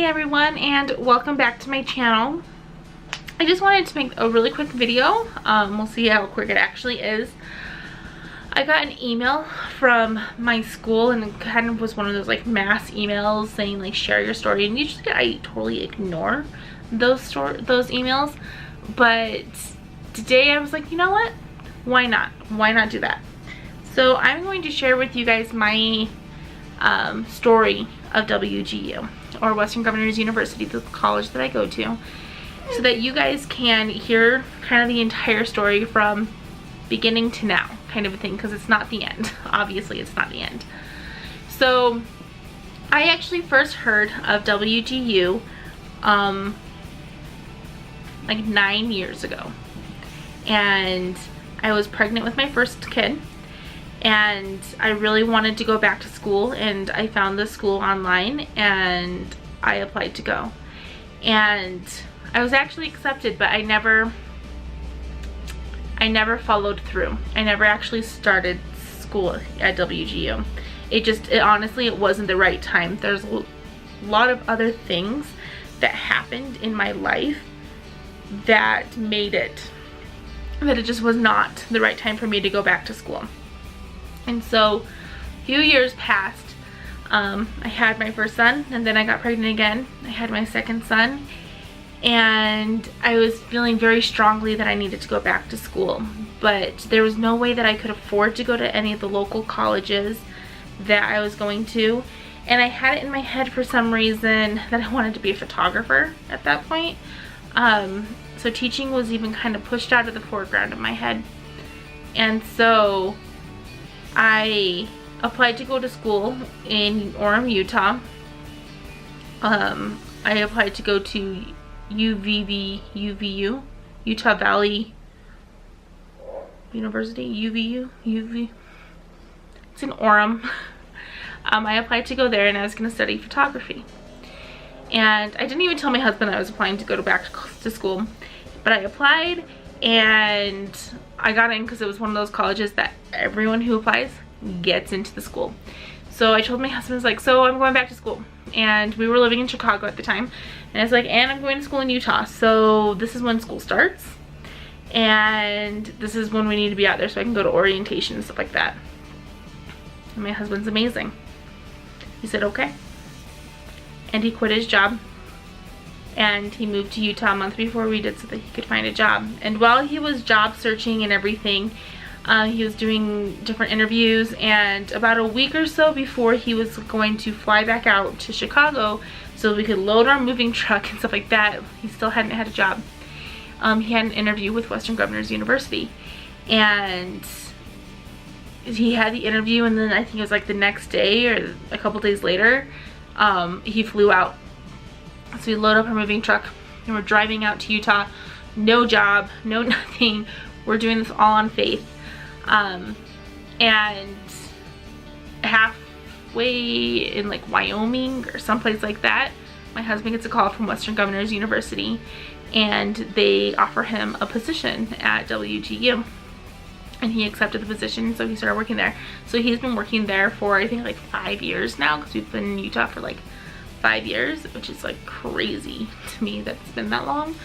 everyone, and welcome back to my channel. I just wanted to make a really quick video. We'll see how quick it actually is. I got an email from my school, and it kind of was one of those like mass emails saying like share your story, and usually I totally ignore those emails, but today I was like, you know what, why not do that? So I'm going to share with you guys my story of WGU, or Western Governors University, the college that I go to, so that you guys can hear kind of the entire story from beginning to now, kind of a thing, because it's not the end. Obviously it's not the end. So I actually first heard of WGU like 9 years ago, and I was pregnant with my first kid, and I really wanted to go back to school, and I found this school online and I applied to go, and I was actually accepted, but I never followed through. I never actually started school at WGU. It honestly, it wasn't the right time. There's a lot of other things that happened in my life that made it that it just was not the right time for me to go back to school. And so a few years passed. I had my first son, and then I got pregnant again. I had my second son, and I was feeling very strongly that I needed to go back to school, but there was no way that I could afford to go to any of the local colleges that I was going to, and I had it in my head for some reason that I wanted to be a photographer at that point. So teaching was even kind of pushed out of the foreground of my head, and so I applied to go to school in Orem, Utah. I applied to go to UVU, Utah Valley University, UV. It's in Orem. I applied to go there, and I was going to study photography. And I didn't even tell my husband I was applying to go back to school, but I applied, and I got in because it was one of those colleges that everyone who applies gets into the school. So I told my husband, I was like, so I'm going back to school, and we were living in Chicago at the time, and I was like, and I'm going to school in Utah, so this is when school starts, and this is when we need to be out there so I can go to orientation and stuff like that. And my husband's amazing. He said okay, and he quit his job, and he moved to Utah a month before we did so that he could find a job. And while he was job searching and everything, he was doing different interviews, and about a week or so before he was going to fly back out to Chicago so we could load our moving truck and stuff like that, he still hadn't had a job. He had an interview with Western Governors University, and he had the interview, and then I think it was like the next day or a couple days later, he flew out. So we load up our moving truck, and we're driving out to Utah. No job, no nothing. We're doing this all on faith. And halfway in like Wyoming or someplace like that, my husband gets a call from Western Governors University, and they offer him a position at WGU, and he accepted the position, so he started working there. So he's been working there for I think like 5 years now, because we've been in Utah for like 5 years, which is like crazy to me that it's been that long.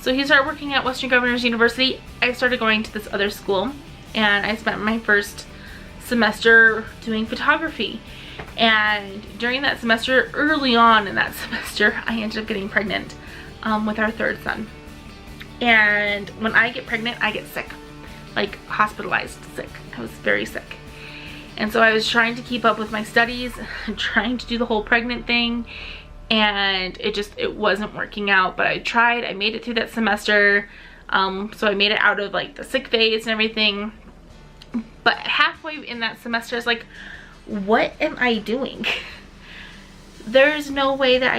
So he started working at Western Governors University. I started going to this other school, and I spent my first semester doing photography. And during that semester, early on in that semester, I ended up getting pregnant with our third son. And when I get pregnant, I get sick, like hospitalized sick. I was very sick. And so I was trying to keep up with my studies and trying to do the whole pregnant thing, and it wasn't working out. But I tried. I made it through that semester, so I made it out of like the sick phase and everything. But halfway in that semester, I was like, what am I doing? There's no way that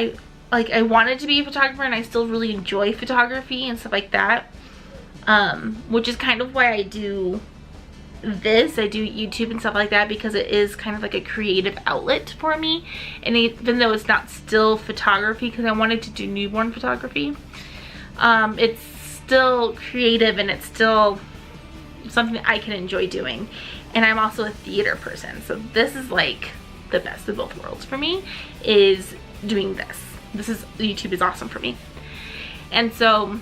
I wanted to be a photographer, and I still really enjoy photography and stuff like that, which is kind of why I do this. I do YouTube and stuff like that, because it is kind of like a creative outlet for me. And even though it's not still photography, because I wanted to do newborn photography, it's still creative, and it's still something that I can enjoy doing. And I'm also a theater person, so this is like the best of both worlds for me, is doing this. YouTube is awesome for me. And so,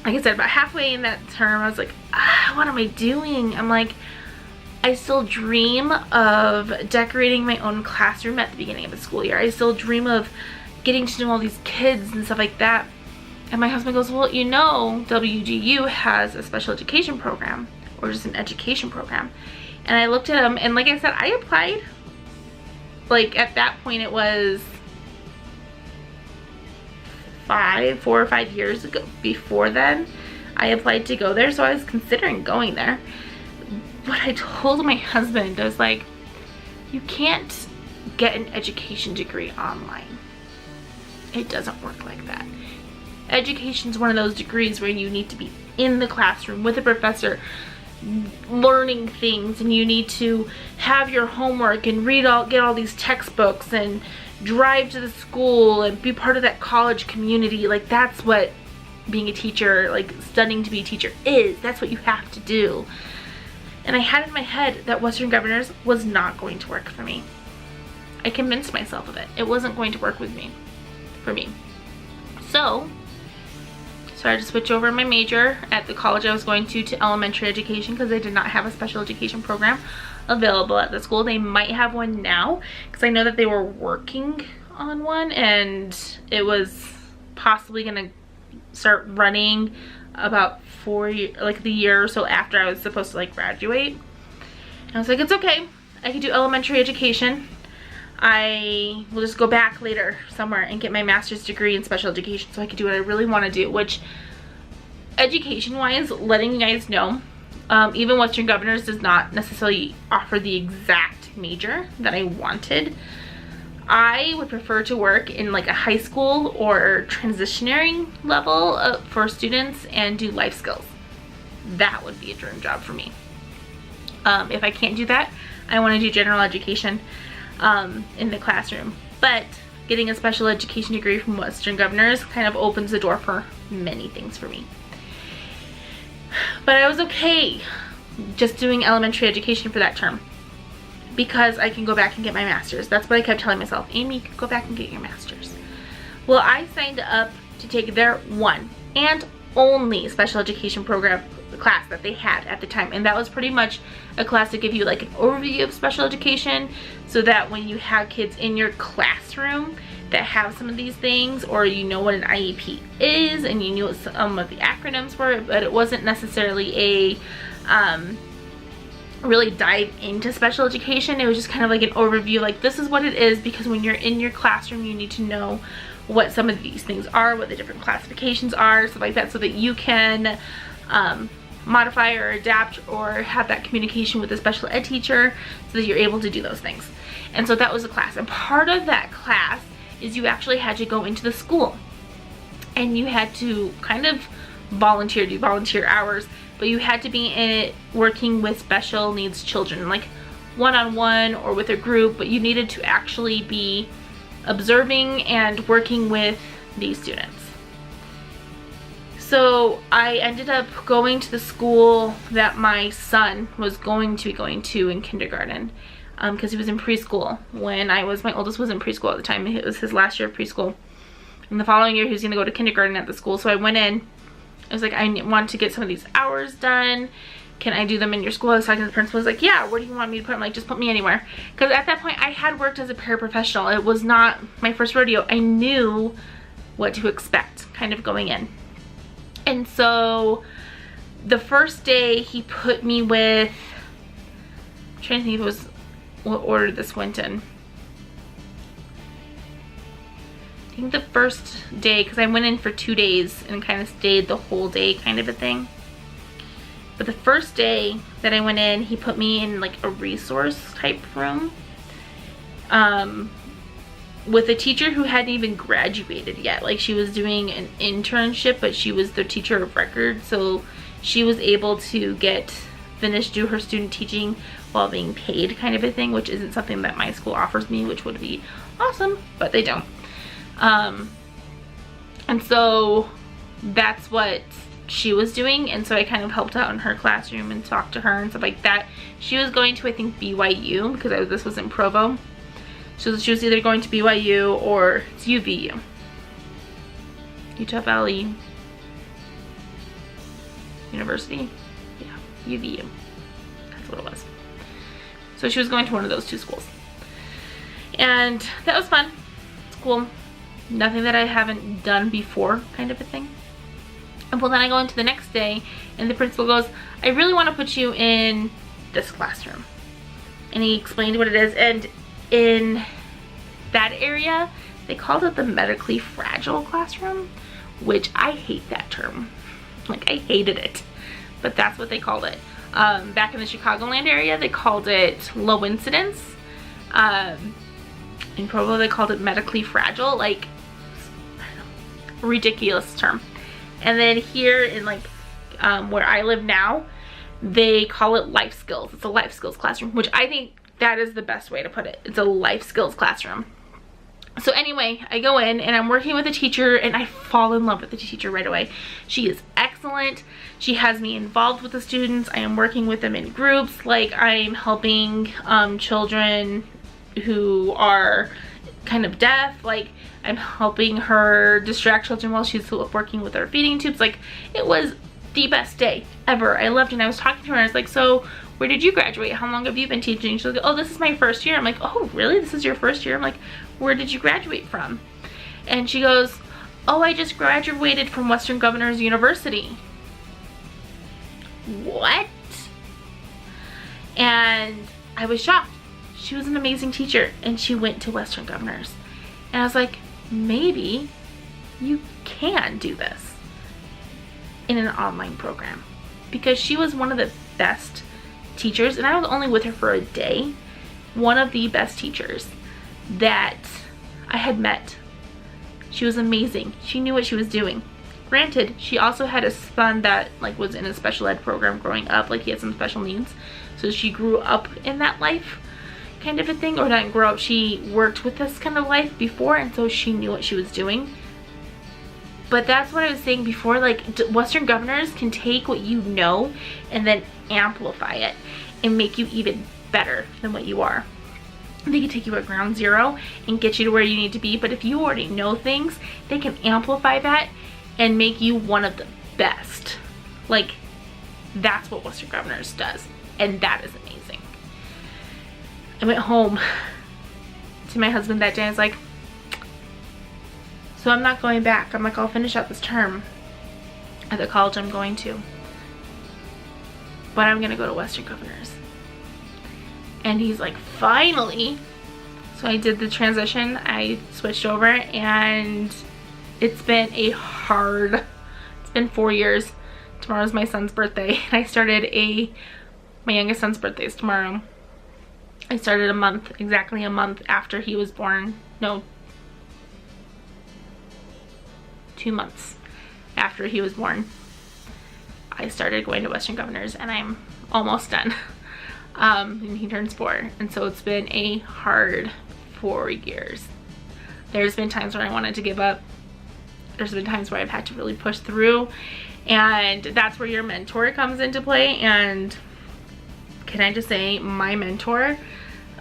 like I said, about halfway in that term, I was like, what am I doing? I'm like, I still dream of decorating my own classroom at the beginning of the school year. I still dream of getting to know all these kids and stuff like that. And my husband goes, well, you know, WGU has a special education program, or just an education program. And I looked at him, and like I said, I applied. Like at that point, it was 4 or 5 years ago. Before then, I applied to go there, so I was considering going there. But I told my husband, I was like, you can't get an education degree online. It doesn't work like that. Education is one of those degrees where you need to be in the classroom with a professor, learning things, and you need to have your homework and get all these textbooks and drive to the school and be part of that college community. Like, that's what being a teacher, like studying to be a teacher is. That's what you have to do. And I had in my head that Western Governors was not going to work for me. I convinced myself of it. It wasn't going to work for me. So I started to switch over my major at the college I was going to elementary education, because they did not have a special education program available at the school. They might have one now, because I know that they were working on one, and it was possibly going to start running about the year or so after I was supposed to like graduate. And I was like, it's okay, I can do elementary education. I will just go back later somewhere and get my master's degree in special education, so I can do what I really want to do, which education wise, letting you guys know, even Western Governors does not necessarily offer the exact major that I wanted. I would prefer to work in like a high school or transitioning level for students and do life skills. That would be a dream job for me. If I can't do that, I want to do general education in the classroom. But getting a special education degree from Western Governors kind of opens the door for many things for me. But I was okay just doing elementary education for that term, because I can go back and get my master's. That's what I kept telling myself. Amy, you can go back and get your master's. Well, I signed up to take their one and only special education program class that they had at the time, and that was pretty much a class to give you like an overview of special education, so that when you have kids in your classroom that have some of these things, or you know what an IEP is and you knew what some of the acronyms were, but it wasn't necessarily a really dive into special education. It was just kind of like an overview, like this is what it is, because when you're in your classroom you need to know what some of these things are, what the different classifications are, stuff like that, so that you can modify or adapt or have that communication with a special ed teacher, so that you're able to do those things. And so that was a class, and part of that class is you actually had to go into the school and you had to kind of do volunteer hours, but you had to be in it working with special needs children, like one-on-one or with a group, but you needed to actually be observing and working with these students. So I ended up going to the school that my son was going to be going to in kindergarten, because he was in preschool when my oldest was in preschool at the time. It was his last year of preschool, and the following year he was going to go to kindergarten at the school. So I went in, I was like, I want to get some of these hours done. Can I do them in your school? I was talking to the principal. I was like, yeah, where do you want me to put them? Like, just put me anywhere. Because at that point I had worked as a paraprofessional. It was not my first rodeo. I knew what to expect kind of going in. And so the first day he put me with, I'm trying to think if it was what order this went in. I think the first day, because I went in for 2 days and kind of stayed the whole day kind of a thing. But the first day that I went in, he put me in like a resource type room with a teacher who hadn't even graduated yet. Like, she was doing an internship, but she was the teacher of record, so she was able to do her student teaching while being paid kind of a thing, which isn't something that my school offers me, which would be awesome, but they don't. And so that's what she was doing, and so I kind of helped out in her classroom and talked to her and stuff like that. She was going to, I think, BYU, because this was in Provo. So she was either going to BYU or it's UVU. Utah Valley University? Yeah, UVU. That's what it was. So she was going to one of those two schools. And that was fun. It's cool. Nothing that I haven't done before, kind of a thing. And well, then I go into the next day and the principal goes, I really want to put you in this classroom. And he explained what it is. And in that area, they called it the medically fragile classroom, which I hate that term. Like, I hated it, but that's what they called it. Back in the Chicagoland area, they called it low incidence. In Provo, they called it medically fragile. Like, I don't know, ridiculous term. And then here in like where I live now, they call it life skills. It's a life skills classroom, which I think that is the best way to put it. It's a life skills classroom. So anyway, I go in and I'm working with a teacher and I fall in love with the teacher right away. She is excellent. She has me involved with the students. I am working with them in groups. Like, I'm helping children who are kind of deaf. Like, I'm helping her distract children while she's working with her feeding tubes. Like, it was the best day ever. I loved it. And I was talking to her and I was like, so where did you graduate? How long have you been teaching? She's like, oh, this is my first year. I'm like, oh, really? This is your first year? I'm like, where did you graduate from? And she goes, oh, I just graduated from Western Governors University. What? And I was shocked. She was an amazing teacher and she went to Western Governors. And I was like, maybe you can do this in an online program, because she was one of the best teachers, and I was only with her for a day. One of the best teachers that I had met. She was amazing. She knew what she was doing. Granted, she also had a son that like was in a special ed program growing up, like he had some special needs. So she grew up in that life kind of a thing, or not grow up, she worked with this kind of life before, and so she knew what she was doing. But that's what I was saying before, like Western Governors can take what you know and then amplify it and make you even better than what you are. They can take you at ground zero and get you to where you need to be, but if you already know things, they can amplify that and make you one of the best. Like, that's what Western Governors does, and that is amazing. I went home to my husband that day. I was like, so I'm not going back. I'm like, I'll finish out this term at the college I'm going to, but I'm gonna go to Western Governors. And he's like, finally. So I did the transition. I switched over, and it's been it's been 4 years. Tomorrow's my son's birthday. I started my youngest son's birthday is tomorrow. I started exactly a month after he was born. No, 2 months after he was born. I started going to Western Governors, and I'm almost done. And he turns 4, and so it's been a hard 4 years. There's been times where I wanted to give up. There's been times where I've had to really push through, and that's where your mentor comes into play. And can I just say, my mentor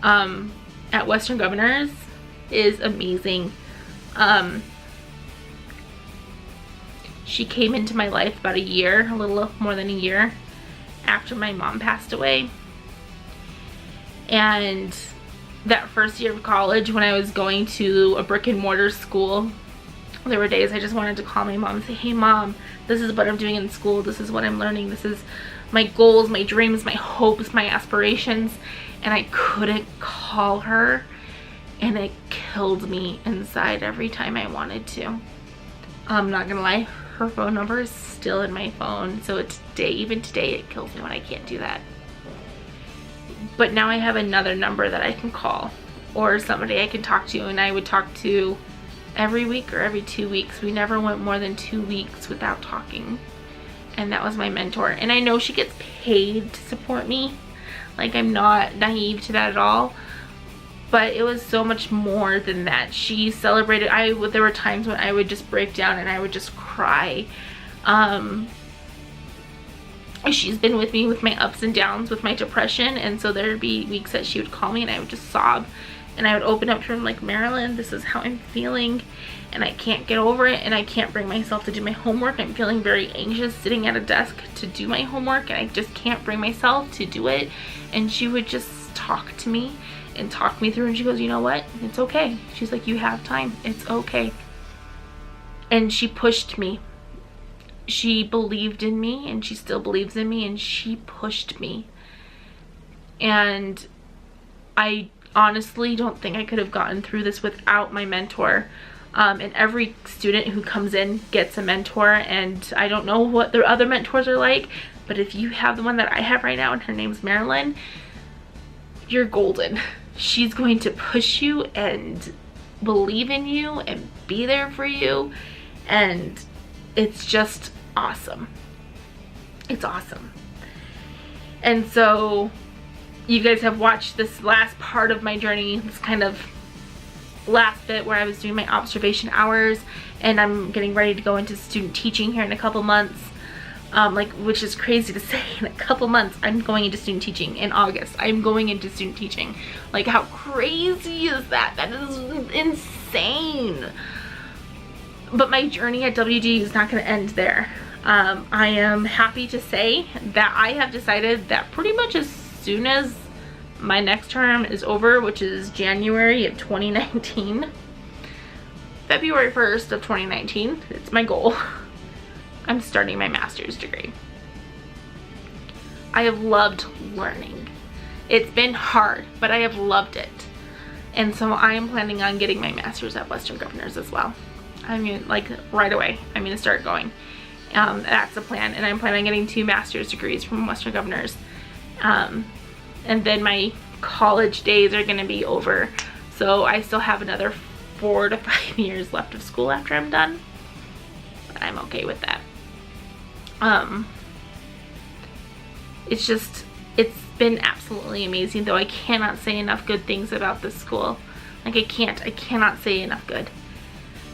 at Western Governors is amazing. She came into my life about a little more than a year after my mom passed away. And that first year of college, when I was going to a brick and mortar school, there were days I just wanted to call my mom and say, hey mom, this is what I'm doing in school, this is what I'm learning, this is my goals, my dreams, my hopes, my aspirations. And I couldn't call her, and it killed me inside every time I wanted to. I'm not gonna lie, her phone number is still in my phone, so even today it kills me when I can't do that. But now I have another number that I can call, or somebody I can talk to, and I would talk to every week or every 2 weeks. We never went more than 2 weeks without talking, and that was my mentor. And I know she gets paid to support me, like I'm not naive to that at all, but it was so much more than that. She celebrated. There were times when I would just break down and I would just cry. she's been with me with my ups and downs with my depression, and so there'd be weeks that she would call me and I would just sob, and I would open up to her and like, Marilyn, this is how I'm feeling and I can't get over it, and I can't bring myself to do my homework. I'm feeling very anxious sitting at a desk to do my homework, and I just can't bring myself to do it. And she would just talk to me and talk me through, and she goes, you know what, it's okay. She's like, you have time, it's okay. And she pushed me. She believed in me, and she still believes in me, and she pushed me. And I honestly don't think I could have gotten through this without my mentor. And every student who comes in gets a mentor, and I don't know what their other mentors are like, but if you have the one that I have right now, and her name's Marilyn, you're golden. She's going to push you and believe in you and be there for you, and it's just awesome. It's awesome. And so you guys have watched this last part of my journey, this kind of last bit where I was doing my observation hours, and I'm getting ready to go into student teaching here in a couple months. Which is crazy to say, in a couple months I'm going into student teaching. In August I'm going into student teaching. Like, how crazy is that? That is insane. But my journey at WGU is not going to end there. I am happy to say that I have decided that pretty much as soon as my next term is over, which is January of 2019, February 1st of 2019, it's my goal, I'm starting my master's degree. I have loved learning. It's been hard, but I have loved it. And so I am planning on getting my master's at Western Governors as well. I mean, like, right away, I'm going to start going. That's the plan. And I'm planning on getting 2 master's degrees from Western Governors. And then my college days are going to be over. So I still have another 4 to 5 years left of school after I'm done. But I'm okay with that. It's been absolutely amazing, though I cannot say enough good things about this school. Like, I cannot say enough good.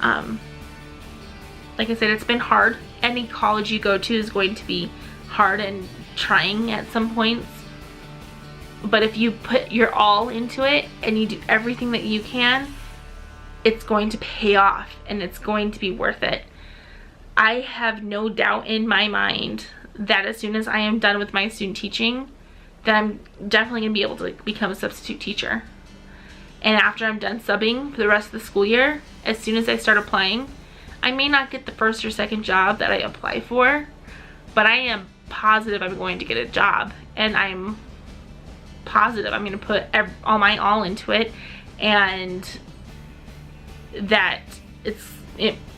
Like I said, it's been hard. Any college you go to is going to be hard and trying at some points. But if you put your all into it and you do everything that you can, it's going to pay off and it's going to be worth it. I have no doubt in my mind that as soon as I am done with my student teaching, that I'm definitely going to be able to become a substitute teacher. And after I'm done subbing for the rest of the school year, as soon as I start applying, I may not get the first or second job that I apply for, but I am positive I'm going to get a job, and I'm positive I'm going to put all my all into it, and that if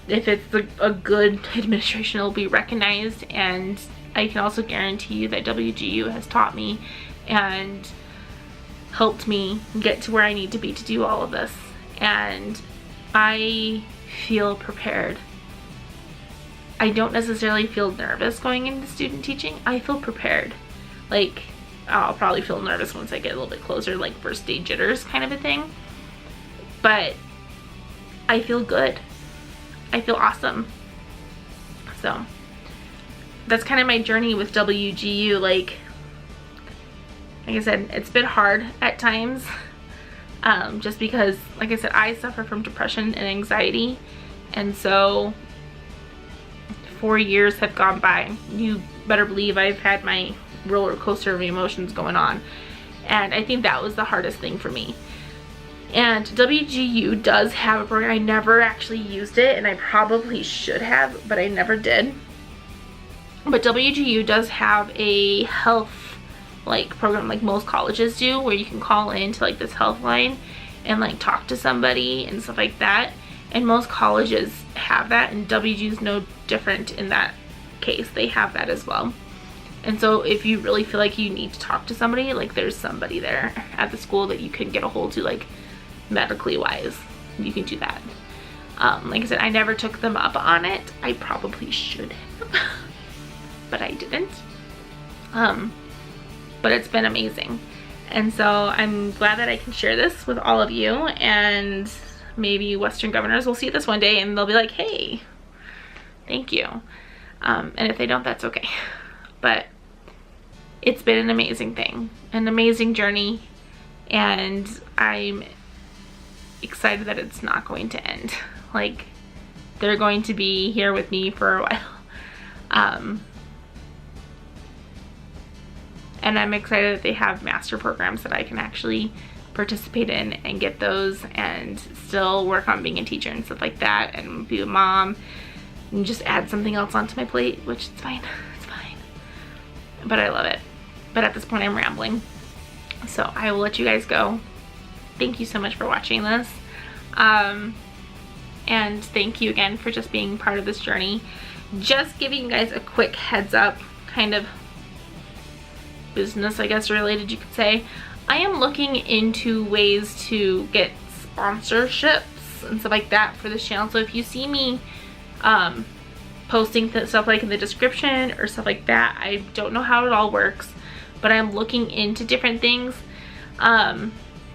it's a good administration, it'll be recognized. And I can also guarantee you that WGU has taught me and helped me get to where I need to be to do all of this, and I feel prepared. I don't necessarily feel nervous going into student teaching. I feel prepared. Like, I'll probably feel nervous once I get a little bit closer, like first day jitters kind of a thing, but I feel good. I feel awesome. So that's kind of my journey with WGU. Like I said, it's been hard at times, just because, like I said, I suffer from depression and anxiety, and so 4 years have gone by. You better believe I've had my roller coaster of emotions going on, and I think that was the hardest thing for me. And WGU does have a program. I never actually used it, and I probably should have, but I never did. But WGU does have a health program, like most colleges do, where you can call into like this health line and like talk to somebody and stuff like that. And most colleges have that, and WGU is no different in that case. They have that as well. And so if you really feel like you need to talk to somebody, like, there's somebody there at the school that you can get a hold to, like medically wise. You can do that. Like I said, I never took them up on it. I probably should have, but I didn't. But it's been amazing. And so I'm glad that I can share this with all of you, and maybe Western Governors will see this one day and they'll be like, hey, thank you. And if they don't, that's okay. But it's been an amazing thing, an amazing journey, and I'm excited that it's not going to end. Like, they're going to be here with me for a while. And I'm excited that they have master programs that I can actually participate in and get those and still work on being a teacher and stuff like that, and be a mom and just add something else onto my plate, which is fine. It's fine. But I love it. But at this point I'm rambling. So I will let you guys go. Thank you so much for watching this. And thank you again for just being part of this journey. Just giving you guys a quick heads up, kind of business, I guess, related, you could say. I am looking into ways to get sponsorships and stuff like that for this channel. So if you see me posting stuff like in the description or stuff like that, I don't know how it all works, but I'm looking into different things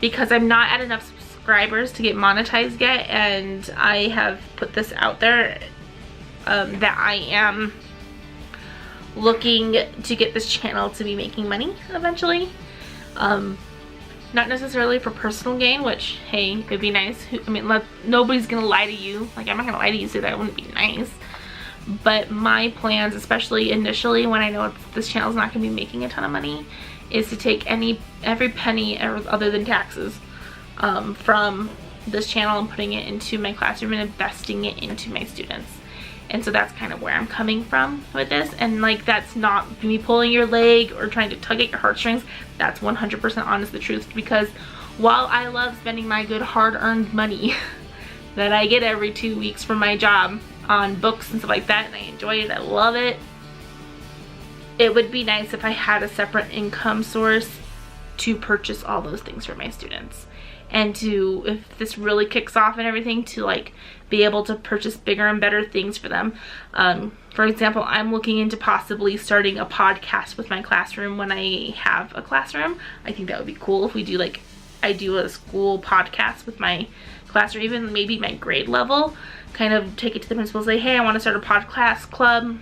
because I'm not at enough subscribers to get monetized yet, and I have put this out there that I am looking to get this channel to be making money eventually. Not necessarily for personal gain, which, hey, it'd be nice. I mean, nobody's gonna lie to you. Like, I'm not gonna lie to you, so that wouldn't be nice. But my plans, especially initially when I know this channel's not gonna be making a ton of money, is to take every penny other than taxes from this channel and putting it into my classroom and investing it into my students. And so that's kind of where I'm coming from with this. And like, that's not me pulling your leg or trying to tug at your heartstrings. That's 100% honest the truth, because while I love spending my good hard-earned money that I get every 2 weeks from my job on books and stuff like that, and I enjoy it, I love it, it would be nice if I had a separate income source to purchase all those things for my students. And to, if this really kicks off and everything, to like be able to purchase bigger and better things for them. For example, I'm looking into possibly starting a podcast with my classroom when I have a classroom. I think that would be cool if we do, like, I do a school podcast with my class, or even maybe my grade level, kind of take it to the principal and say, hey, I want to start a podcast club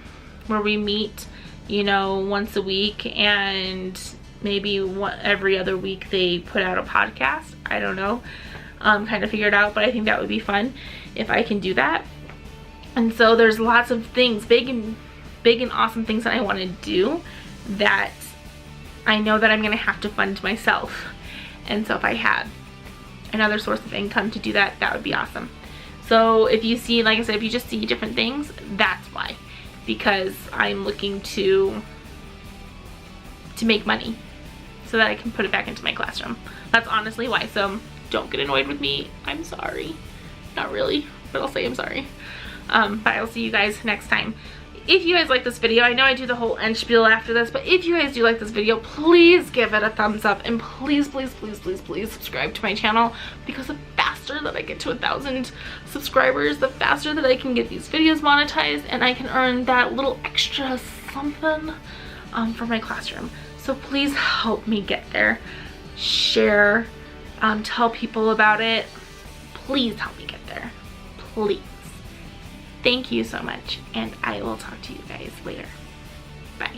where we meet, you know, once a week, and maybe every other week they put out a podcast. I don't know, kind of figure it out, but I think that would be fun if I can do that. And so there's lots of things, big and awesome things that I want to do that I know that I'm gonna have to fund myself. And so if I had another source of income to do that, that would be awesome. So if you see, like I said, if you just see different things, that's why, because I'm looking to make money so that I can put it back into my classroom. That's honestly why. So don't get annoyed with me. I'm sorry. Not really, but I'll say I'm sorry. But I'll see you guys next time. If you guys like this video, I know I do the whole end spiel after this, but if you guys do like this video, please give it a thumbs up, and please, please, please, please, please subscribe to my channel, because the faster that I get to 1,000 subscribers, the faster that I can get these videos monetized, and I can earn that little extra something for my classroom. So please help me get there. Share, tell people about it. Please help me get there. Please. Thank you so much, and I will talk to you guys later. Bye.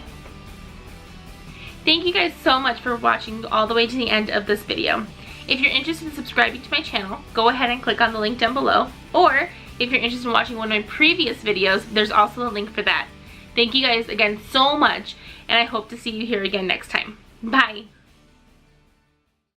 Thank you guys so much for watching all the way to the end of this video. If you're interested in subscribing to my channel, go ahead and click on the link down below. Or if you're interested in watching one of my previous videos, there's also a link for that. Thank you guys again so much, and I hope to see you here again next time. Bye.